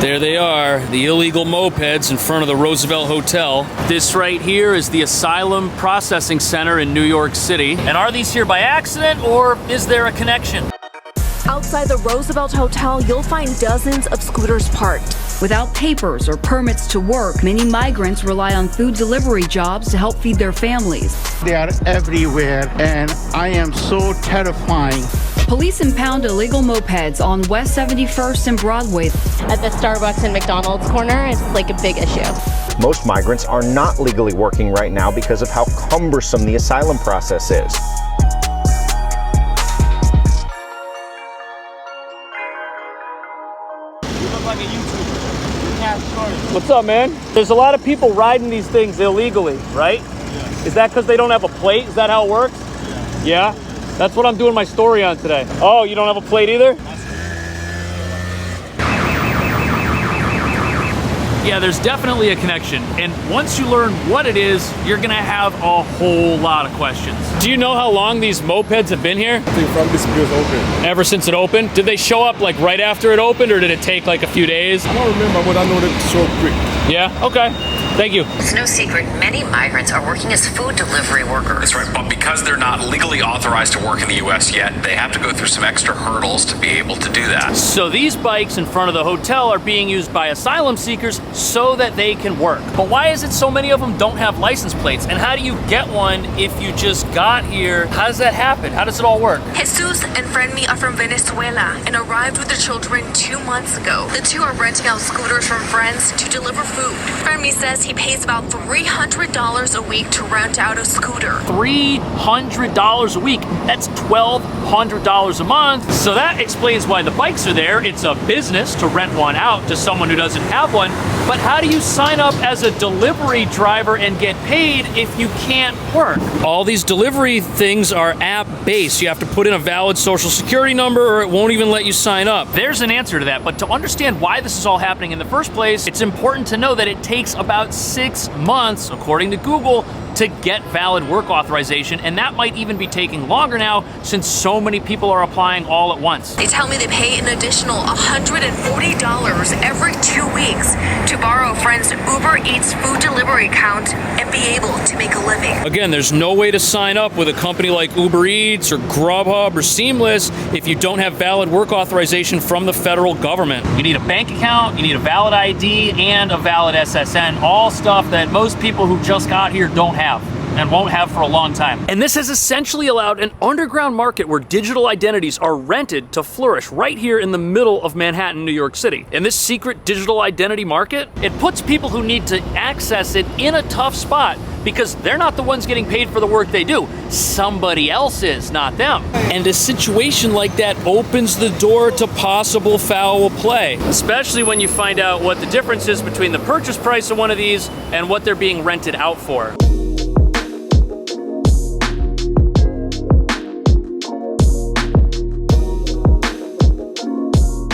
There they are, the illegal mopeds in front of the Roosevelt Hotel. This right here is the Asylum Processing Center in New York City. And are these here by accident, or is there a connection? Outside the Roosevelt Hotel, you'll find dozens of scooters parked. Without papers or permits to work, many migrants rely on food delivery jobs to help feed their families. They are everywhere, and I am so terrifying. Police impound illegal mopeds on West 71st and Broadway. At the Starbucks and McDonald's corner, it's like a big issue. Most migrants are not legally working right now because of how cumbersome the asylum process is. What's up, man? There's a lot of people riding these things illegally, right? Yeah. Is that because they don't have a plate? Is that how it works? Yeah. Yeah? That's what I'm doing my story on today. Oh, you don't have a plate either? Yeah, there's definitely a connection. And once you learn what it is, you're gonna have a whole lot of questions. Do you know how long these mopeds have been here? I think from this place open. Ever since it opened? Did they show up like right after it opened, or did it take like a few days? I don't remember, but I know that it's so quick. Yeah? Okay. Thank you. It's no secret many migrants are working as food delivery workers. That's right, but because they're not legally authorized to work in the U.S. yet, they have to go through some extra hurdles to be able to do that. So these bikes in front of the hotel are being used by asylum seekers so that they can work. But why is it so many of them don't have license plates? And how do you get one if you just got here? How does that happen? How does it all work? Jesus and Friendme are from Venezuela and arrived with their children 2 months ago. The two are renting out scooters from friends to deliver food. Friendme says he pays about $300 a week to rent out a scooter. $300 a week. That's $1,200 a month. So that explains why the bikes are there. It's a business to rent one out to someone who doesn't have one. But how do you sign up as a delivery driver and get paid if you can't work? All these delivery things are app-based. You have to put in a valid social security number or it won't even let you sign up. There's an answer to that, but to understand why this is all happening in the first place, it's important to know that it takes about 6 months, according to Google, to get valid work authorization, and that might even be taking longer now since so many people are applying all at once. They tell me they pay an additional $140 every 2 weeks to borrow a friend's Uber Eats food delivery account and be able to make a living. Again, there's no way to sign up with a company like Uber Eats or Grubhub or Seamless if you don't have valid work authorization from the federal government. You need a bank account, you need a valid ID, and a valid SSN, all stuff that most people who just got here don't have and won't have for a long time. And this has essentially allowed an underground market where digital identities are rented to flourish right here in the middle of Manhattan, New York City. And this secret digital identity market, it puts people who need to access it in a tough spot because they're not the ones getting paid for the work they do. Somebody else is, not them. And a situation like that opens the door to possible foul play, especially when you find out what the difference is between the purchase price of one of these and what they're being rented out for.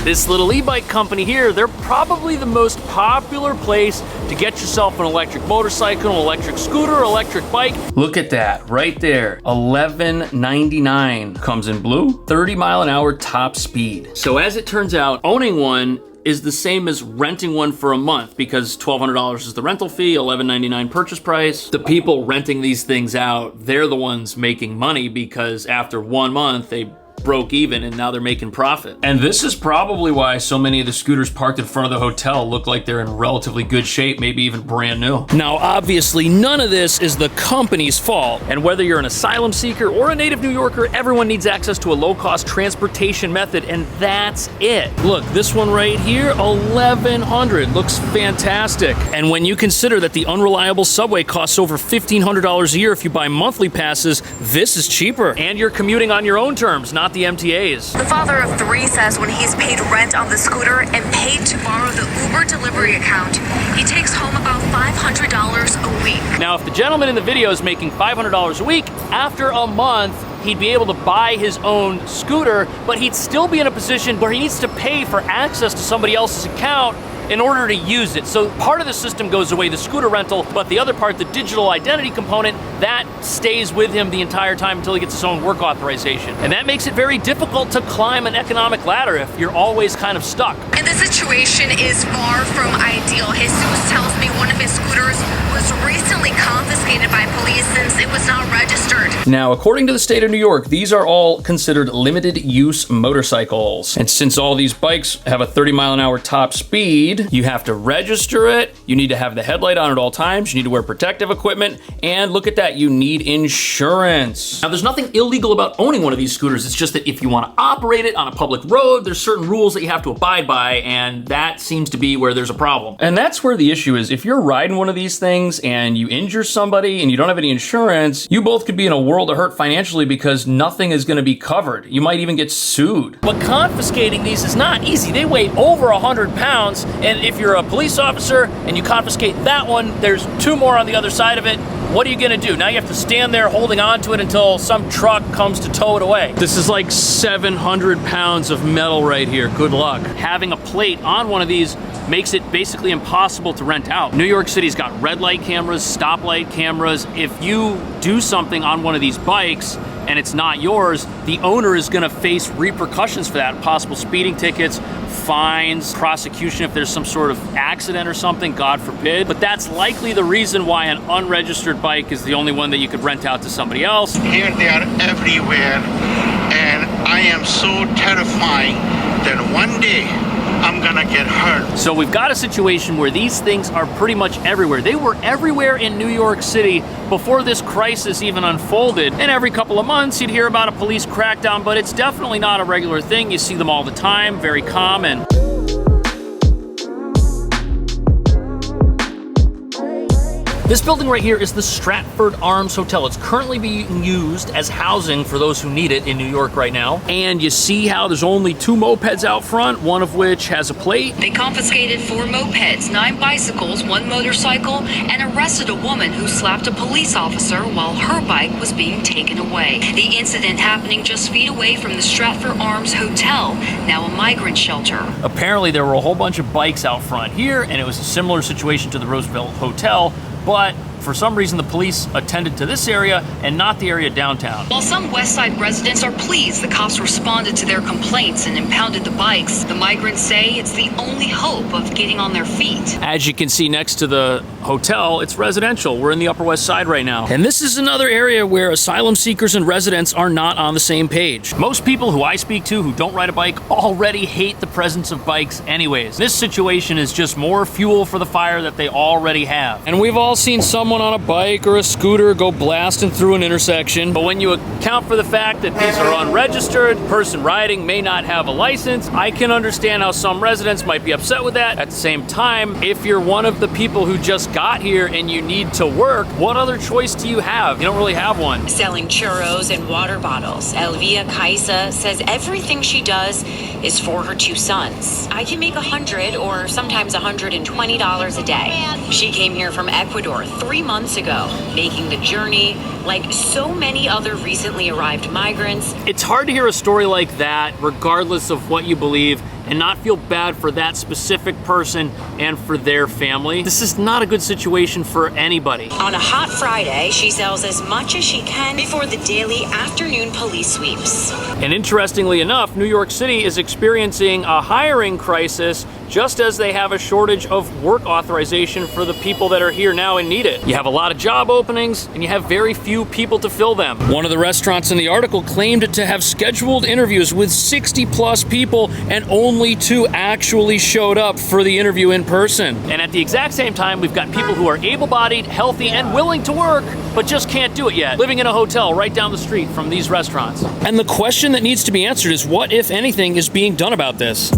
This little e-bike company here, they're probably the most popular place to get yourself an electric motorcycle, an electric scooter, electric bike. Look at that, right there, $11.99. Comes in blue, 30 mile an hour top speed. So as it turns out, owning one is the same as renting one for a month because $1,200 is the rental fee, $11.99 purchase price. The people renting these things out, they're the ones making money because after 1 month, they broke even and now they're making profit. And this is probably why so many of the scooters parked in front of the hotel look like they're in relatively good shape, maybe even brand new. Now, obviously, none of this is the company's fault. And whether you're an asylum seeker or a native New Yorker, everyone needs access to a low-cost transportation method, and that's it. Look, this one right here, $1,100, looks fantastic. And when you consider that the unreliable subway costs over $1,500 a year if you buy monthly passes, this is cheaper. And you're commuting on your own terms, not the MTAs. The father of 3 says when he's paid rent on the scooter and paid to borrow the Uber delivery account, he takes home about $500 a week. Now, if the gentleman in the video is making $500 a week, after a month, he'd be able to buy his own scooter, but he'd still be in a position where he needs to pay for access to somebody else's account in order to use it. So part of the system goes away, the scooter rental, but the other part, the digital identity component, that stays with him the entire time until he gets his own work authorization. And that makes it very difficult to climb an economic ladder if you're always kind of stuck. And the situation is far from ideal. Jesus tells me one of his scooters was recently confiscated by police since it was not registered. Now, according to the state of New York, these are all considered limited use motorcycles. And since all these bikes have a 30-mile-an-hour top speed, you have to register it, you need to have the headlight on at all times, you need to wear protective equipment, and look at that, you need insurance. Now, there's nothing illegal about owning one of these scooters, it's just that if you want to operate it on a public road, there's certain rules that you have to abide by, and that seems to be where there's a problem. And that's where the issue is. If you're riding one of these things and you injure somebody and you don't have any insurance, you both could be in a world of hurt financially because nothing is going to be covered. You might even get sued. But confiscating these is not easy. They weigh over 100 pounds, and if you're a police officer and you confiscate that one, there's two more on the other side of it. What are you gonna do? Now you have to stand there holding on to it until some truck comes to tow it away. This is like 700 pounds of metal right here. Good luck. Having a plate on one of these makes it basically impossible to rent out. New York City's got red light cameras, stoplight cameras. If you do something on one of these bikes and it's not yours, the owner is gonna face repercussions for that. Possible speeding tickets, fines, prosecution if there's some sort of accident or something, God forbid. But that's likely the reason why an unregistered bike is the only one that you could rent out to somebody else. Here they are everywhere, and I am so terrifying that one day I'm gonna get hurt. So we've got a situation where these things are pretty much everywhere. They were everywhere in New York City before this crisis even unfolded. And every couple of months you'd hear about a police crackdown, but it's definitely not a regular thing. You see them all the time, very common. This building right here is the Stratford Arms Hotel. It's currently being used as housing for those who need it in New York right now. And you see how there's only 2 mopeds out front, one of which has a plate. They confiscated 4 mopeds, 9 bicycles, 1 motorcycle, and arrested a woman who slapped a police officer while her bike was being taken away. The incident happening just feet away from the Stratford Arms Hotel, now a migrant shelter. Apparently there were a whole bunch of bikes out front here, and it was a similar situation to the Roosevelt Hotel, but for some reason the police attended to this area and not the area downtown. While some West Side residents are pleased the cops responded to their complaints and impounded the bikes, the migrants say it's the only hope of getting on their feet. As you can see next to the hotel, it's residential. We're in the Upper West Side right now. And this is another area where asylum seekers and residents are not on the same page. Most people who I speak to who don't ride a bike already hate the presence of bikes anyways. This situation is just more fuel for the fire that they already have. And we've all seen someone on a bike or a scooter go blasting through an intersection. But when you account for the fact that these are unregistered, the person riding may not have a license, I can understand how some residents might be upset with that. At the same time, if you're one of the people who just got here and you need to work, what other choice do you have? You don't really have one. Selling churros and water bottles. Elvia Kaisa says everything she does is for her 2 sons. I can make $100 or sometimes $120 a day. She came here from Ecuador 3 months ago, making the journey like so many other recently arrived migrants. It's hard to hear a story like that, regardless of what you believe, and not feel bad for that specific person and for their family. This is not a good situation for anybody. On a hot Friday, she sells as much as she can before the daily afternoon police sweeps. And interestingly enough, New York City is experiencing a hiring crisis just as they have a shortage of work authorization for the people that are here now and need it. You have a lot of job openings and you have very few people to fill them. One of the restaurants in the article claimed to have scheduled interviews with 60 plus people and only 2 actually showed up for the interview in person. And at the exact same time, we've got people who are able-bodied, healthy, and willing to work, but just can't do it yet, living in a hotel right down the street from these restaurants. And the question that needs to be answered is what, if anything, is being done about this?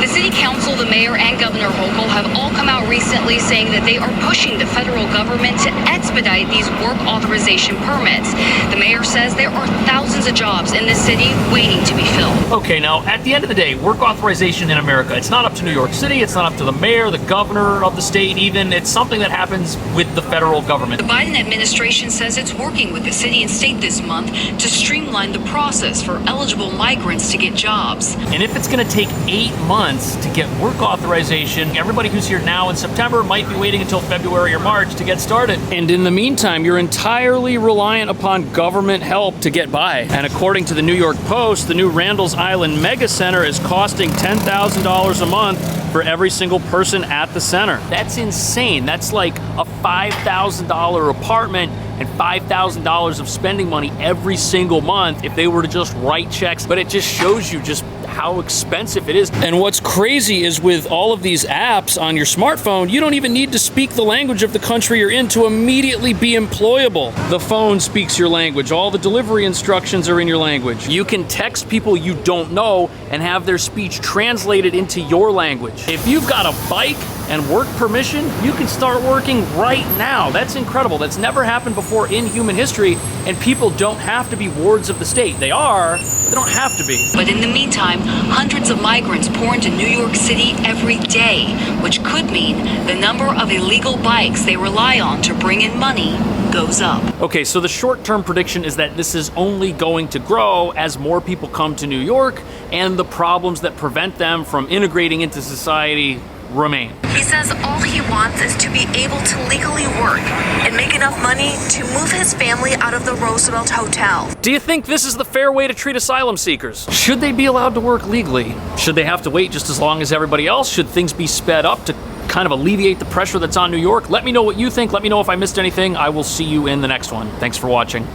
The city council, the mayor, and Governor Hochul have all come out recently saying that they are pushing the federal government to expedite these work authorization permits. The mayor says there are thousands of jobs in this city waiting to be filled. Okay, now at the end of the day, work authorization in America, it's not up to New York City, it's not up to the mayor, the governor of the state even, it's something that happens with the federal government. The Biden administration says it's working with the city and state this month to streamline the process for eligible migrants to get jobs. And if it's gonna take 8 months to get work authorization, everybody who's here now in September or might be waiting until February or March to get started. And in the meantime, you're entirely reliant upon government help to get by. And according to the New York Post, the new Randall's Island Mega Center is costing $10,000 a month for every single person at the center. That's insane. That's like a $5,000 apartment and $5,000 of spending money every single month if they were to just write checks. But it just shows you just how expensive it is. And what's crazy is with all of these apps on your smartphone, you don't even need to speak the language of the country you're in to immediately be employable. The phone speaks your language. All the delivery instructions are in your language. You can text people you don't know and have their speech translated into your language. If you've got a bike and work permission, you can start working right now. That's incredible. That's never happened before in human history, and people don't have to be wards of the state. They are, but they don't have to be. But in the meantime, hundreds of migrants pour into New York City every day, which could mean the number of illegal bikes they rely on to bring in money goes up. Okay, so the short-term prediction is that this is only going to grow as more people come to New York and the problems that prevent them from integrating into society remain. He says all he wants is to be able to legally work and make enough money to move his family out of the Roosevelt Hotel. Do you think this is the fair way to treat asylum seekers? Should they be allowed to work legally? Should they have to wait just as long as everybody else? Should things be sped up to kind of alleviate the pressure that's on New York? Let me know what you think. Let me know if I missed anything. I will see you in the next one. Thanks for watching.